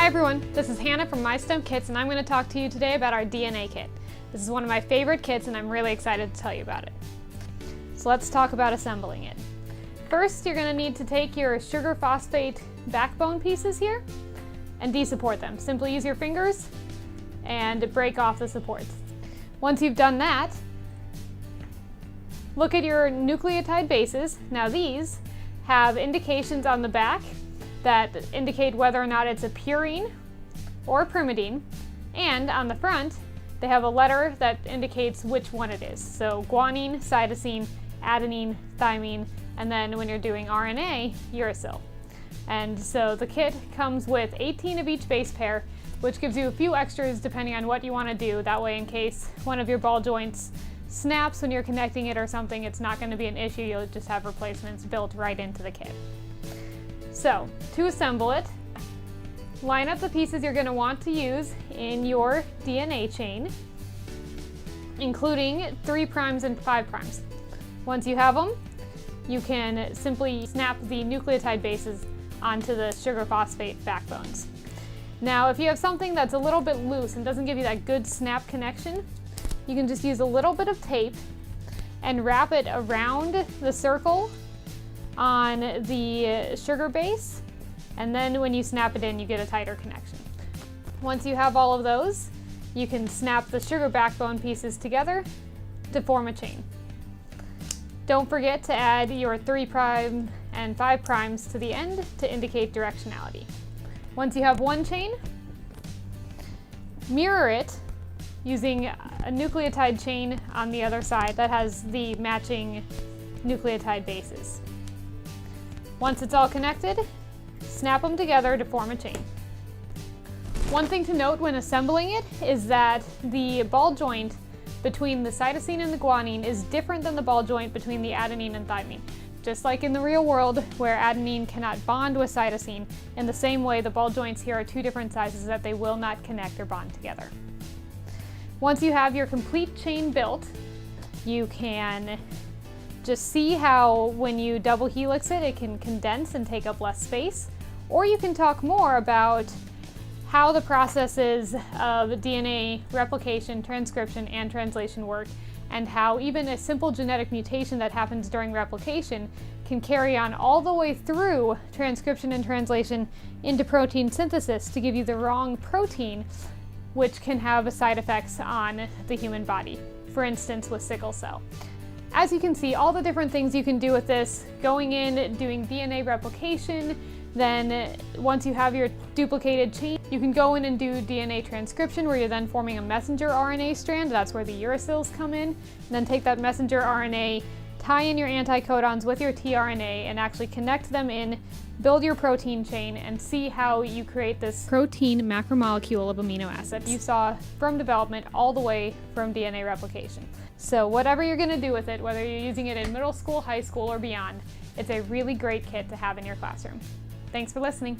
everyone, this is Hannah from My STEM Kits, and I'm going to talk to you today about our DNA kit. This is one of my favorite kits and I'm really excited to tell you about it. So let's talk about assembling it. First, you're going to need to take your sugar phosphate backbone pieces here and desupport them. Simply use your fingers and break off the supports. Once you've done that, look at your nucleotide bases. Now these have indications on the back that indicate whether or not it's a purine or a pyrimidine, and on the front they have a letter that indicates which one it is. So guanine, cytosine, adenine, thymine, and then when you're doing RNA, uracil. And so the kit comes with 18 of each base pair, which gives you a few extras depending on what you want to do. That way, in case one of your ball joints snaps when you're connecting it or something, it's not going to be an issue. You'll just have replacements built right into the kit. So, to assemble it, line up the pieces you're going to want to use in your DNA chain, including 3' and 5'. Once you have them, you can simply snap the nucleotide bases onto the sugar phosphate backbones. Now, if you have something that's a little bit loose and doesn't give you that good snap connection, you can just use a little bit of tape and wrap it around the circle on the sugar base, and then when you snap it in, you get a tighter connection. Once you have all of those, you can snap the sugar backbone pieces together to form a chain. Don't forget to add your 3' and 5' to the end to indicate directionality. Once you have one chain, mirror it using a nucleotide chain on the other side that has the matching nucleotide bases. Once it's all connected, snap them together to form a chain. One thing to note when assembling it is that the ball joint between the cytosine and the guanine is different than the ball joint between the adenine and thymine. Just like in the real world where adenine cannot bond with cytosine, in the same way the ball joints here are two different sizes that they will not connect or bond together. Once you have your complete chain built, you can just see how when you double helix it, it can condense and take up less space. Or you can talk more about how the processes of DNA replication, transcription, and translation work, and how even a simple genetic mutation that happens during replication can carry on all the way through transcription and translation into protein synthesis to give you the wrong protein, which can have side effects on the human body, for instance with sickle cell. As you can see, all the different things you can do with this, going in, doing DNA replication, then once you have your duplicated chain, you can go in and do DNA transcription where you're then forming a messenger RNA strand. That's where the uracils come in. And then take that messenger RNA, tie in your anticodons with your tRNA and actually connect them in, build your protein chain, and see how you create this protein macromolecule of amino acids you saw from development all the way from DNA replication. So whatever you're going to do with it, whether you're using it in middle school, high school, or beyond, it's a really great kit to have in your classroom. Thanks for listening.